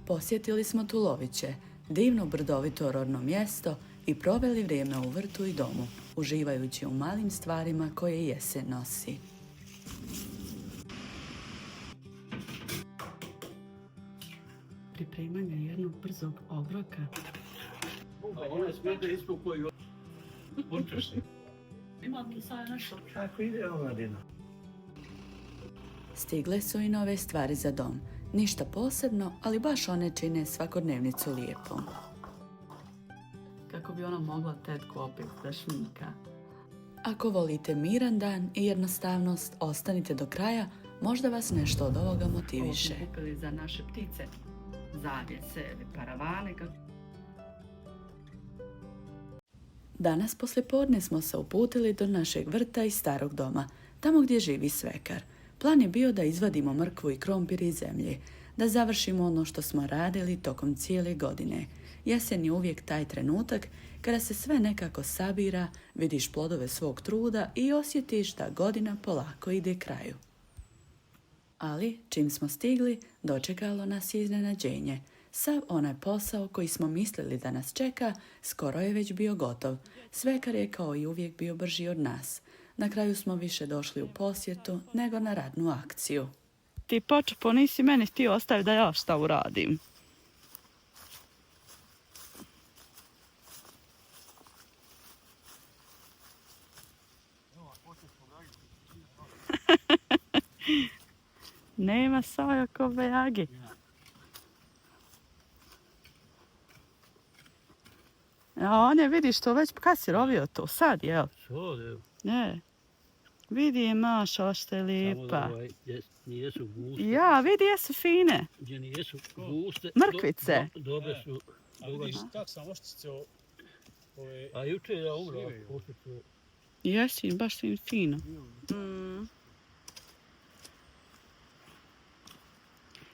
Posjetili smo Tuloviće, divno brdovito rodno mjesto i proveli vrijeme u vrtu i domu, uživajući u malim stvarima koje jesen nosi. Pripremanje jednog brzog obroka. Ovo smijete isto koji počešni. Imam li sad nešto? Kako ide ova dina? Stigle su i nove stvari za dom. Ništa posebno, ali baš one čine svakodnevnicu lijepom. Kako bi ona mogla tetku opet za šminka? Ako volite miran dan i jednostavnost, ostanite do kraja, možda vas nešto od ovoga motiviše. Ovo smo kupili za naše ptice, zavjese ili paravane. Danas poslijepodne smo se uputili do našeg vrta i starog doma, tamo gdje živi svekar. Plan je bio da izvadimo mrkvu i krompir iz zemlje, da završimo ono što smo radili tokom cijele godine. Jesen je uvijek taj trenutak kada se sve nekako sabira, vidiš plodove svog truda i osjetiš da godina polako ide kraju. Ali, čim smo stigli, dočekalo nas je iznenađenje. Sav onaj posao koji smo mislili da nas čeka, skoro je već bio gotov. Svekar je kao i uvijek bio brži od nas. Na kraju smo više došli u posjetu nego na radnu akciju. Ti počepo nisi meni htio ostaviti da ja šta uradim. Nema svakakove jagi. A on je, vidiš to već, kad si rovio to? Sad, jel? Sad, evo. Ne. Vidi, maša, što je lijepa. Samo nijesu guste. Ja, vidi, jesu fine. Gdje nijesu guste. Mrkvice. Dobre su. A vidiš, tak sam oštice ove... A juče ja umrao. Oštice. Jesi, baš si fino.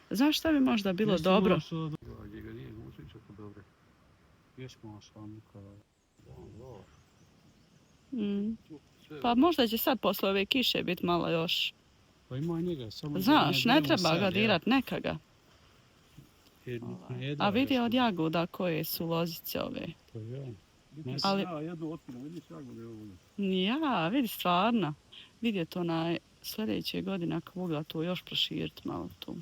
Znaš šta bi možda bilo dobro? Gdje ga nije gusića, to dobro. Još maša, Nikola. Pa možda će sad posle ove kiše biti malo još. Pa ima njega, samo... Znaš, ne treba ga dirat, neka ga. A vidi od jagoda koje su lozice ove. To je ja. Ali- Ja jednu otkinu, vidiš jagode ovdje. Ja, vidi stvarno. Vidjet onaj sljedeće godine ako mogu ga tu još proširit malo tu.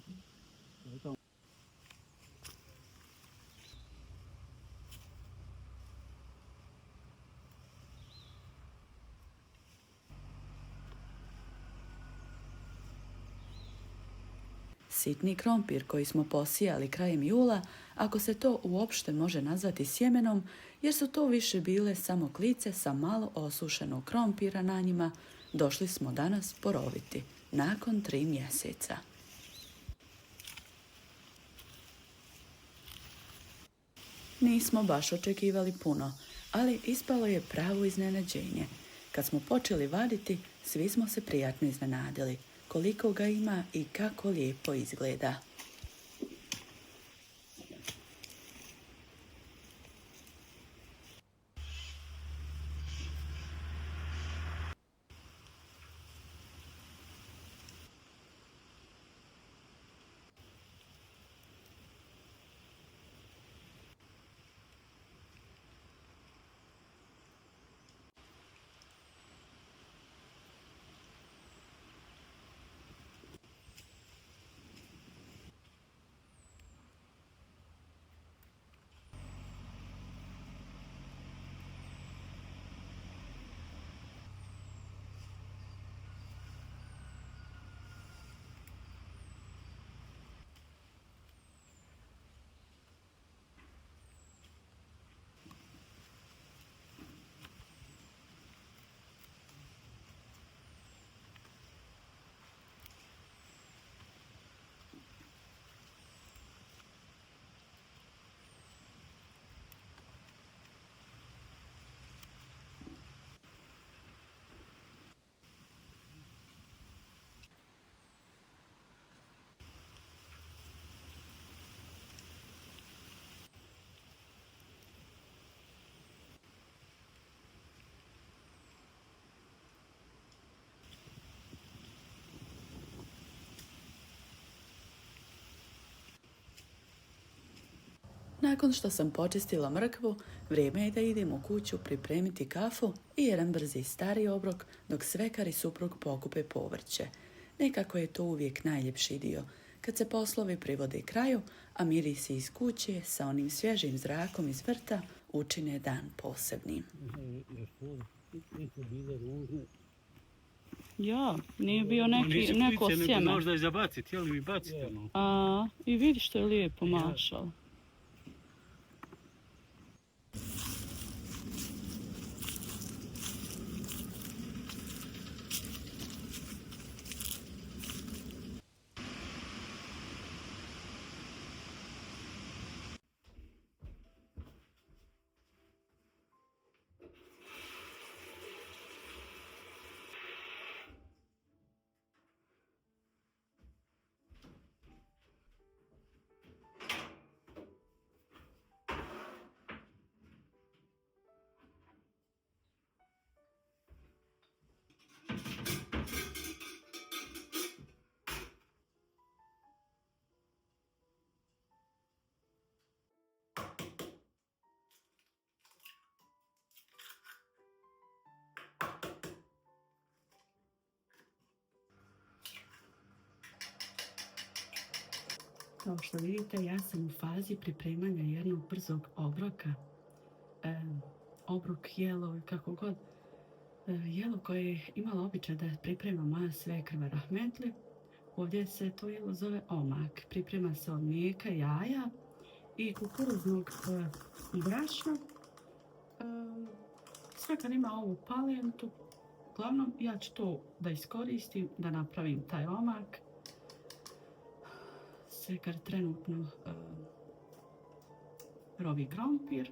Sitni krompir koji smo posijali krajem jula, ako se to uopšte može nazvati sjemenom, jer su to više bile samo klice sa malo osušenog krompira na njima, došli smo danas poroviti, nakon 3 mjeseca. Nismo baš očekivali puno, ali ispalo je pravo iznenađenje. Kad smo počeli vaditi, svi smo se prijatno iznenadili, koliko ga ima i kako lijepo izgleda. Nakon što sam počistila mrkvu, vrijeme je da idem u kuću pripremiti kafu i jedan brzi stari obrok dok svekar i suprug pokupe povrće. Nekako je to uvijek najljepši dio, kad se poslovi privode kraju, a mirisi iz kuće sa onim svježim zrakom iz vrta učine dan posebnim. Nisu bile ružne. Ja, nije bio neko sjeme. Možda i zabaciti, htjeli bi baciti ono. I vidi što je lijepo mašalo. Kao što vidite, ja sam u fazi pripremanja jednog brzog obroka. Obrok jelo, kako god. Jelo koje je imala običaj da priprema moja svekrva rahmetli. Ovdje se to jelo zove omak. Priprema se od mlijeka, jaja i kukuruznog brašna. Svekar ima ovu palentu. Uglavnom, ja ću to da iskoristim, da napravim taj omak. Svekar trenutno rovi krompir,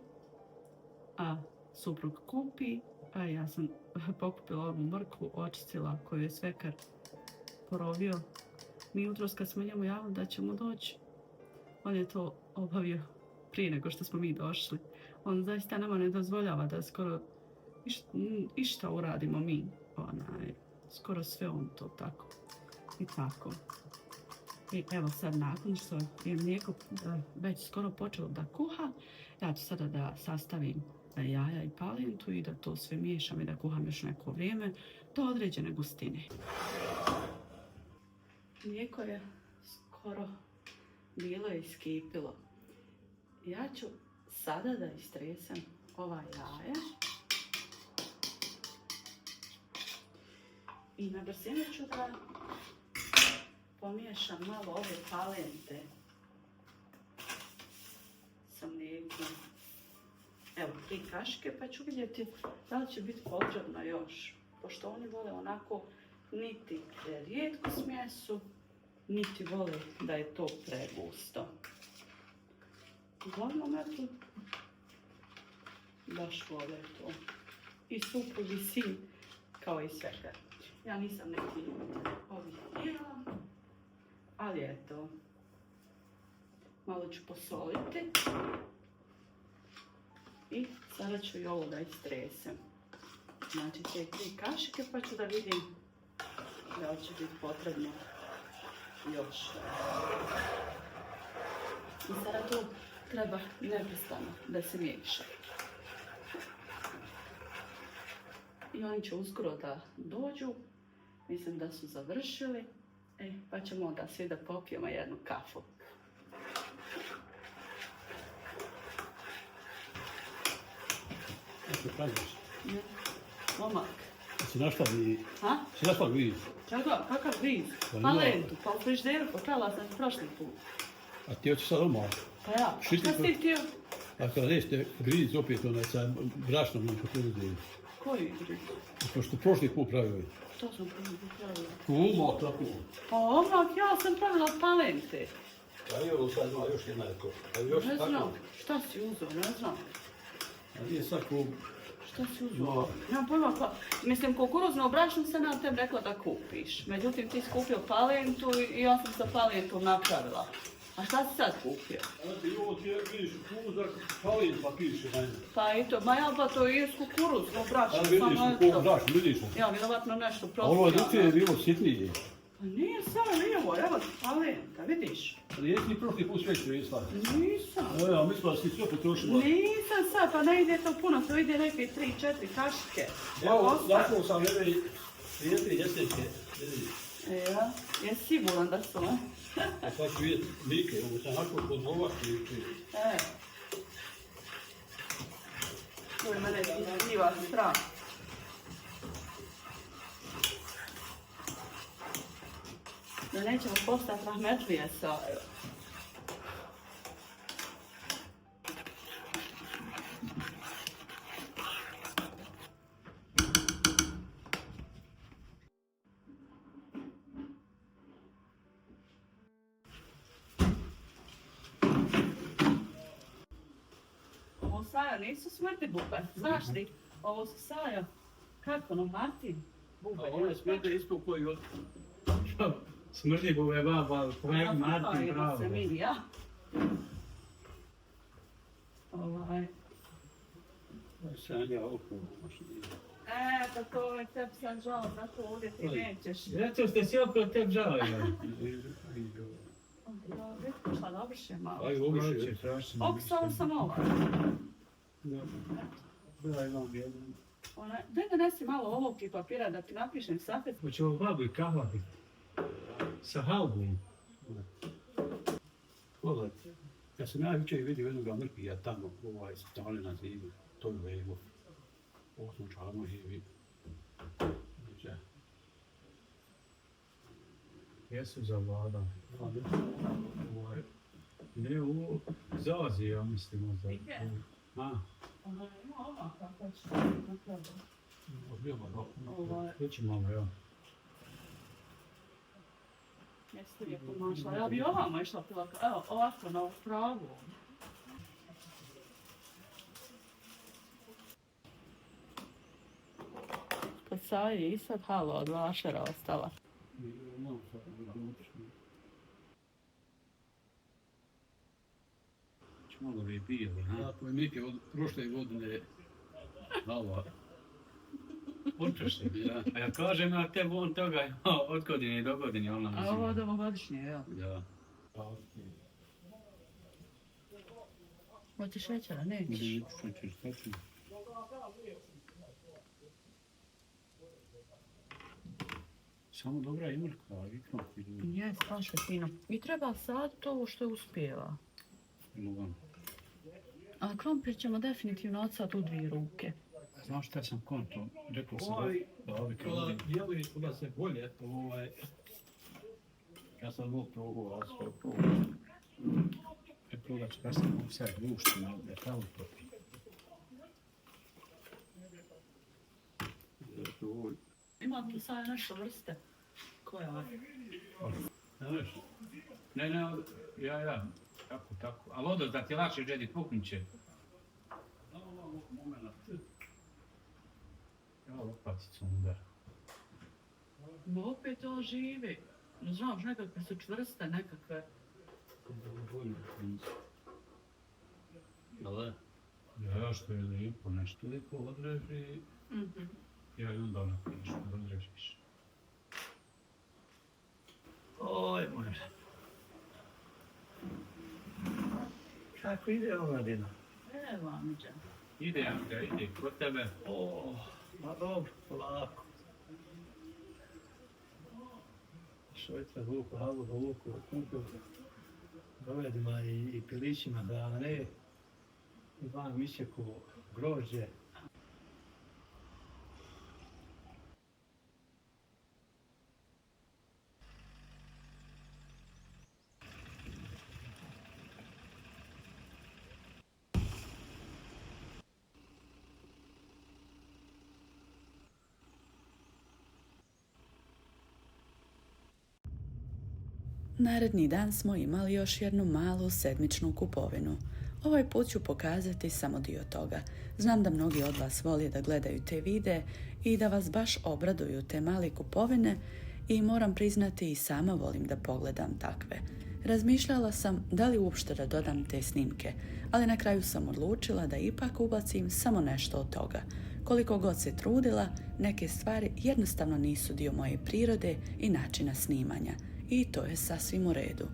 a suprug kupi, a ja sam pokupila ovu mrkvu, očistila koju je svekar porovio. Mi jutros kad smo njemu javili da ćemo doći, on je to obavio prije nego što smo mi došli. On zaista nama ne dozvoljava da skoro išta uradimo mi. Skoro sve on to tako i tako. I evo sad nakon što je mlijeko već skoro počelo da kuha, ja ću sada da sastavim jaja i palentu i da to sve miješam i da kuham još neko vrijeme do određene gustine. Mlijeko je skoro bilo iskipilo. Ja ću sada da istresem ova jaja i na brzinu ću da pomiješam malo ove palente sa mlijekom. Evo, 3 kašike, pa ću vidjeti da li će biti potrebno još. Pošto oni vole onako niti rijetku smjesu, niti vole da je to pregusto. Uglavnom, eto, baš vole to. I suprug i sin, kao i svekar. Ja nisam neki ovih jela, ali eto, malo ću posoliti i sada ću i ovo da istresem. Znači te 3 kašike pa ću da vidim da li će biti potrebno još. I sada tu treba neprestano da se miješa. I oni će uskoro da dođu, mislim da su završili. Pa ćemo onda svi da popijemo jednu kafu. Što kažeš? Omak. Si našla viz? Ha? Si našla viz? Čega? Kakav viz? Palentu, pa u frižderu, pokrala sam prošli put. A ti hoćeš sad omak? Pa ja, šta si ti htio? A kada nećete griz opet onaj sa brašnom na kukuruzi. Koji griz? Pošto prošli put pravili. Što sam pravila? Omak, tako. Pa omak, ja sam pravila od palente. A i ovo sad ima još jedna je to. Ne znam, šta si uzeo, ne znam. A nije sad ko... Šta si uzeo? Nemam pojma, pa, mislim, kukuruzno brašno sam na tebi rekla da kupiš. Međutim, ti si kupio palentu i ja sam sa palentom napravila. A šta si sad kupio? I ovo ti vidiš kukuruz, palin pa piše na njegu. Pa i to, ma ja pa to je kukuruzno brašno. Ali vidiš kukuruz brašno, vidiš. Ja, vjerovatno nešto Ovo je propio. drugčije je bilo sitnije. Pa nije samo lijevo, evo Alenka, vidiš? Ali jesi li prošli put sve tresla? Nisam. Ja mislila si sve potrošila. Nisam sad, pa ne ide to puno, to ide neke 3-4 kašike. Evo, našao sam ove 2-3 Ja, je siguran da su, ne? A sad ću vidjeti like, ovo sam našao kod ovak like. To je mene iziva strah. Da nećemo postati rahmetlije sa... Ovo Saja nisu smrti bube, znaš ti? Ovo su Saja, kako no, Martin? Bube. A one smete isto koji od... Smrti bube baba, kolega Martin, bravo. Se vidi, ja? Ovaj... Sanja okolo mašine. Pa to je tebi sad žao, zato ovdje ti nećeš. Zato ste si okolo teb žalili. Šta dobiše malo? Aj, obiše. Okusala sam ovo. Bila imam jedan. Daj donesi malo ovog i papira da ti napišem safet. Hoće ovo babu i kahvati. Sa halbom. Pogledajte. Ja sam ja jučer vidio jednoga mrpija tamo, stane na zidu, to je levo. Ovo sam čarno živi. Jesu zavlada. Ne, ovo za Aziju, ja mislim. Možda. Ona ima ova kako će. Hoće malo, ja. Jesi li je pomašla? Ja bi ovamo išla pilaka. Evo, ovako na ovu pravu. Kod Saji i sad halo od vašera ostala. Malo bi bio, ha? Ako je Mike od prošle godine hvala. Učeš se. A ja kažem na tebu on toga od godine do godine, ona A ovo od ovogodišnje, ja. Ja. Hoćeš šećera, nećeš? Samo dobra imrka, ikno. Jes, baš je fino. I treba saditi ovo što je uspjela. A krompir ćemo definitivno odsad u 2 ruke. Znaš šta sam konto? Rekao sam da ovi Kada djeluje da se bolje, ja sam mogu ovo, a sve ovo. probat ću kasnije mogu sad gušti na detalu topi. Ima tu sad nešto vrste. Koja je? Ne, ja. Tako. Ali odo da ti lakše džedi pukniće. Evo lopaticu udar. Ma opet to živi. Ne znam, nekakve su čvrste, nekakve. Ale? Ja, što je lijepo nešto. Lijepo odreži. Ja i onda onako nešto odrežiš. Oj, može. Kako ide omladina? Evo, Amidža. Ide, kod tebe. Ma dobro, polako. Šojca vuku, haluga vuku, kumpil. Govedima i pilićima hrane. I van mišeku grožđe. Naredni dan smo imali još jednu malu sedmičnu kupovinu. Ovaj put ću pokazati samo dio toga. Znam da mnogi od vas vole da gledaju te videe i da vas baš obraduju te male kupovine i moram priznati i sama volim da pogledam takve. Razmišljala sam da li uopšte da dodam te snimke, ali na kraju sam odlučila da ipak ubacim samo nešto od toga. Koliko god se trudila, neke stvari jednostavno nisu dio moje prirode i načina snimanja. I to je sasvim u redu.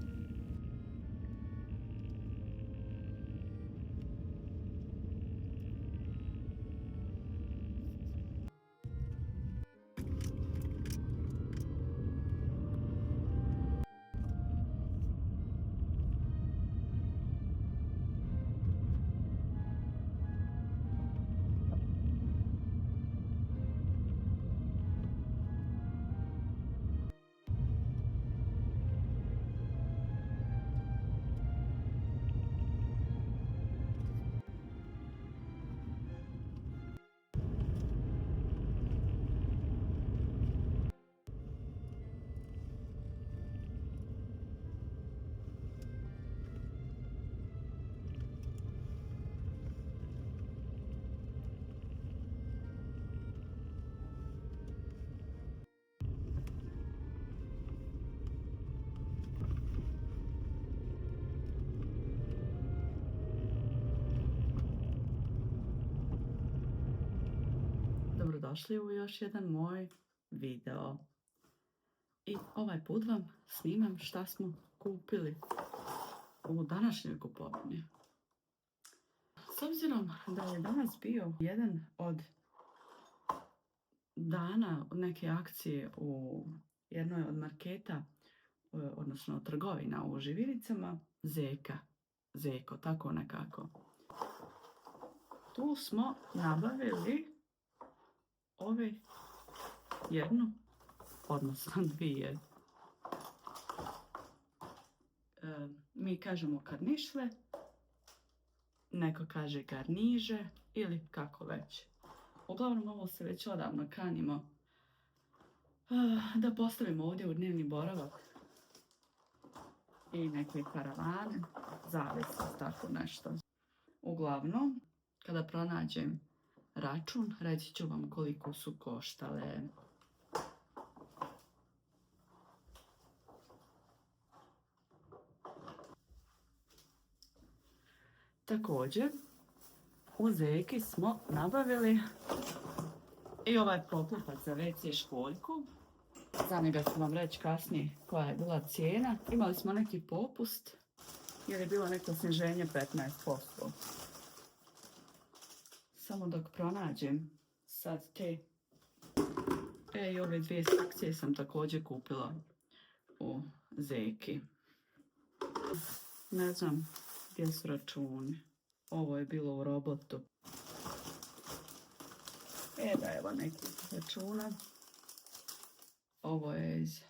Dobrodošli u još jedan moj video. I ovaj put vam snimam šta smo kupili u današnjoj kupovini. S obzirom da je danas bio jedan od dana neke akcije u jednoj od marketa, odnosno trgovina u Živiricama, Zeko, tako nekako. Tu smo nabavili ove jednu, odnosno dvije. Mi kažemo karnišle, neko kaže garniže ili kako već. Uglavnom ovo se već odavno kanimo da postavimo ovdje u dnevni boravak i neke karavane, zavisi, tako nešto. Uglavnom, kada pronađem račun, reći ću vam koliko su koštale. Također, u Zeki smo nabavili i ovaj poklopac za WC školjku. Za njega ću vam reći kasnije koja je bila cijena. Imali smo neki popust jer je bilo neko sniženje 15%. Samo dok pronađem sad te. I ove dvije sekcije sam također kupila u Zeki. Ne znam gdje su računi. Ovo je bilo u Robotu. Da, evo neki računa. Ovo je iz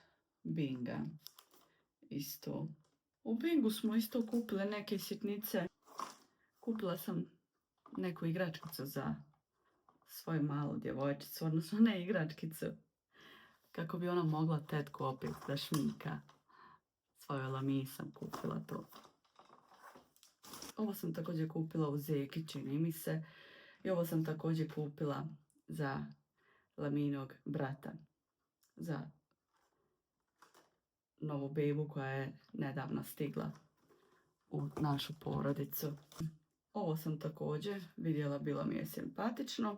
Binga. Isto. U Bingu smo isto kupile neke sitnice. Kupila sam neku igračkicu za svoju malu djevojčicu, odnosno ne igračkicu, kako bi ona mogla tetku opet da šminka. Svojoj Lami sam kupila to. Ovo sam također kupila u Zeki, čini mi se. I ovo sam također kupila za Laminog brata. Za novu bebu koja je nedavno stigla u našu porodicu. Ovo sam također vidjela, bilo mi je simpatično.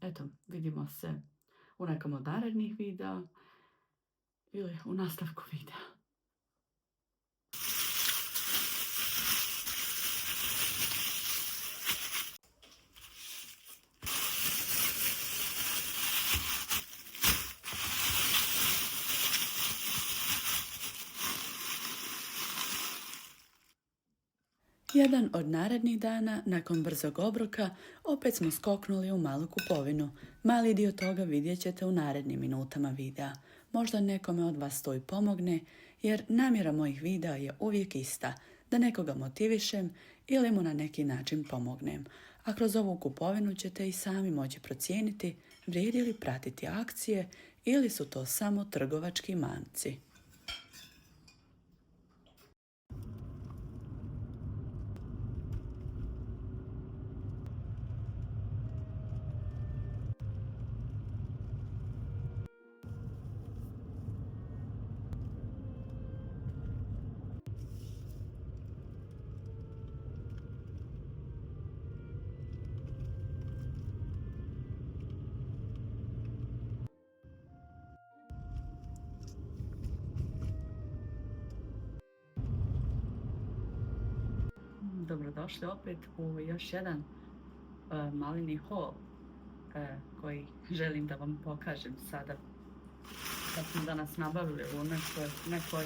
Eto, vidimo se u nekom od narednih videa ili u nastavku videa. Jedan od narednih dana, nakon brzog obroka, opet smo skoknuli u malu kupovinu. Mali dio toga vidjet ćete u narednim minutama videa. Možda nekome od vas to i pomogne, jer namjera mojih videa je uvijek ista, da nekoga motivišem ili mu na neki način pomognem. A kroz ovu kupovinu ćete i sami moći procijeniti vrijedi li pratiti akcije ili su to samo trgovački manci. dobrodošli opet u još jedan malini haul koji želim da vam pokažem sada. Kad smo danas nabavili u nekoj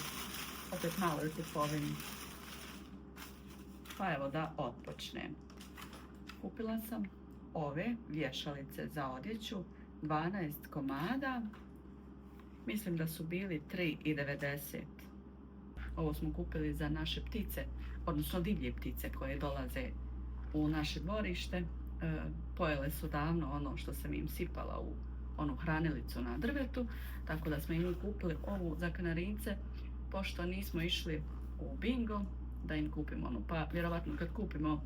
opet maloj kupovini. Pa evo da odpočnem. Kupila sam ove vješalice za odjeću, 12 komada. Mislim da su bili 3,90. Ovo smo kupili za naše ptice, odnosno divlje ptice koje dolaze u naše dvorište. Pojele su davno ono što sam im sipala u onu hranilicu na drvetu, tako da smo im kupili ovu za kanarince, pošto nismo išli u Bingo da im kupimo onu, pa vjerovatno kad kupimo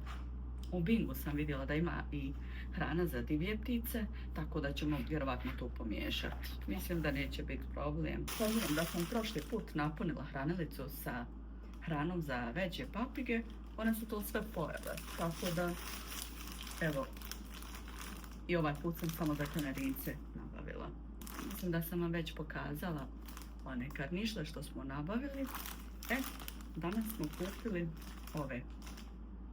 u Bingu sam vidjela da ima i hrana za divlje ptice, tako da ćemo vjerovatno tu pomiješati. Mislim da neće biti problem. S obzirom da sam prošli put napunila hranilicu sa hranom za veće papige, one su to sve pojele, tako da evo, i ovaj put sam samo za kanarince nabavila. Mislim da sam vam već pokazala one karnišle što smo nabavili. Danas smo kupili ove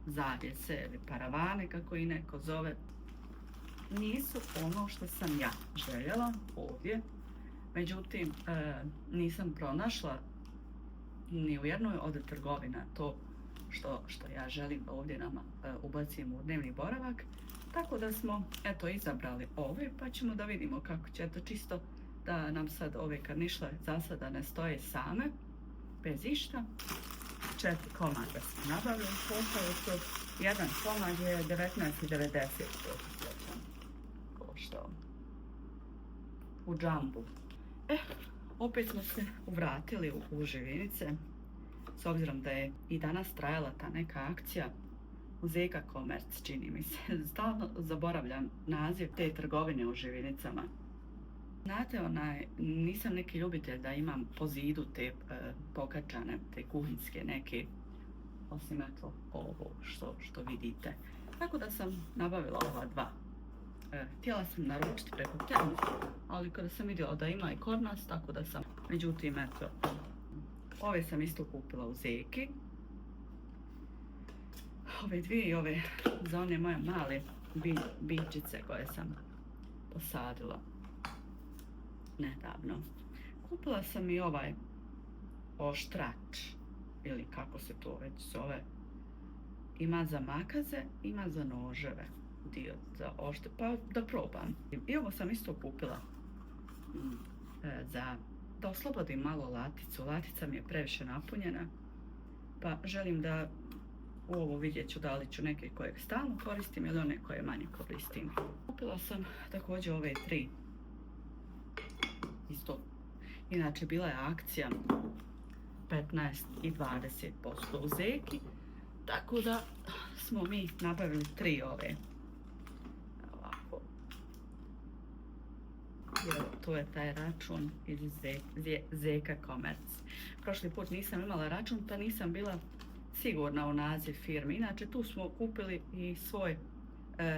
zavjese ili paravane, kako i neko zove. Nisu ono što sam ja željela ovdje, međutim nisam pronašla ni u jednoj od trgovina to što ja želim da ovdje nama ubacimo u dnevni boravak. Tako da smo eto izabrali ove, pa ćemo da vidimo kako će, eto čisto da nam sad ove karnišle za sada ne stoje same, bez išta. 4 komada smo nabavili, koštali su, jedan komad je 19,90 koštao u džambu. Opet smo se vratili u živinice, s obzirom da je i danas trajala ta neka akcija u Zeka Komerc, čini mi se. Stalno zaboravljam naziv te trgovine u živinicama. Znate, nisam neki ljubitelj da imam po zidu te pokačane, te kuhinske neke, osim eto ovo što vidite. Tako da sam nabavila ova dva. Htjela sam naručiti preko Temu, ali kada sam vidjela da ima i kod nas, tako da sam, međutim, eto, ove sam isto kupila u Zeki. Ove dvije i ove za one moje male bičice koje sam posadila nedavno. Kupila sam i ovaj oštrač, ili kako se to već zove. Ima za makaze, ima za noževe dio za oštre, pa da probam. I ovo sam isto kupila da oslobodim malo laticu. Latica mi je previše napunjena, pa želim da u ovo vidjet ću da li ću neke koje stalno koristim ili one koje manje koristim. Kupila sam također ove 3. Isto. Inače bila je akcija 15 i 20% u Zeki, tako da smo mi nabavili 3 ove. Ovako. To je taj račun iz Zeka Komerc. Prošli put nisam imala račun, pa nisam bila sigurna u naziv firme. Inače tu smo kupili i svoj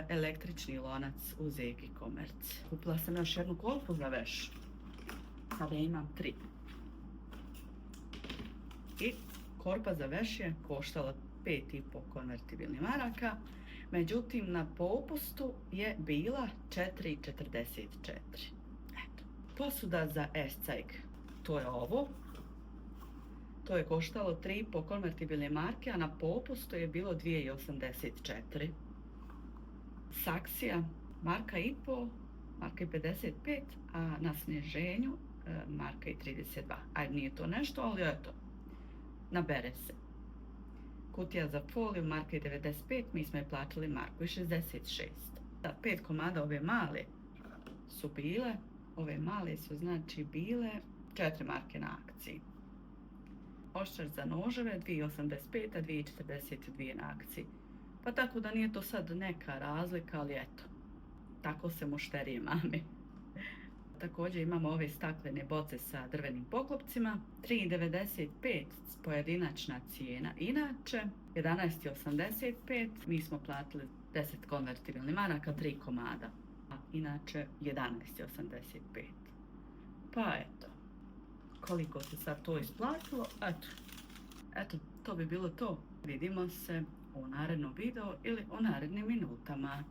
električni lonac u Zeki Komerc. Kupila sam još jednu korpu za veš. Sada imam 3. I korpa za veš je koštala 5,5 konvertibilnih maraka. Međutim, na popustu je bila 4,44. Eto. Posuda za escajg. To je ovo. To je koštalo 3,5 konvertibilne marke, a na popustu je bilo 2,84. Saksija, marka i pol, marka i 55, a na snježenju marka i 32. Ajde, nije to nešto, ali eto, nabere se. Kutija za foliju, marka i 95, mi smo je platili marku i 66. 5 komada ove male su bile, ove male su znači bile 4 marke na akciji. Oštrač za noževe 2,85, a 2,42 na akciji. Pa tako da nije to sad neka razlika, ali eto, tako se mušterije mami. Također imamo ove staklene boce sa drvenim poklopcima, 3,95 pojedinačna cijena. Inače, 11,85, mi smo platili 10 konvertibilnih maraka, 3 komada. A inače, 11,85. Pa eto, koliko se sad to isplatilo, eto, to bi bilo to. Vidimo se u narednom videu ili u narednim minutama.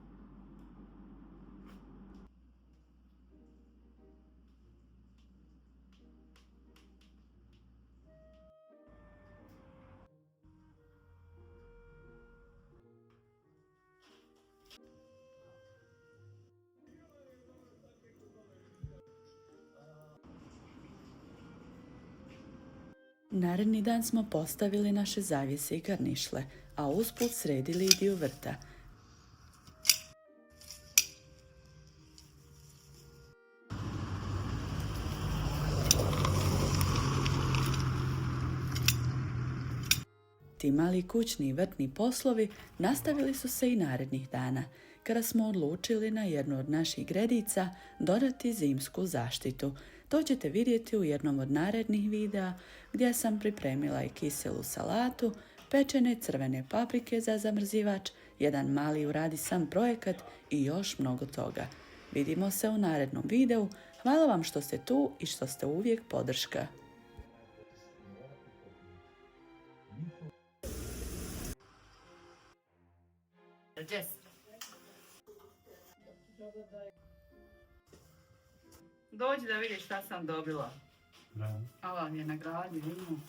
Naredni dan smo postavili naše zavjese i garnišle, a usput sredili i dio vrta. Ti mali kućni i vrtni poslovi nastavili su se i narednih dana, kada smo odlučili na jednu od naših gredica dodati zimsku zaštitu. To ćete vidjeti u jednom od narednih videa gdje sam pripremila i kiselu salatu, pečene crvene paprike za zamrzivač, jedan mali uradisan projekat i još mnogo toga. Vidimo se u narednom videu. Hvala vam što ste tu i što ste uvijek podrška. Jess. Dođi da vidiš šta sam dobila. Da. Ova je na gradi, vidimo.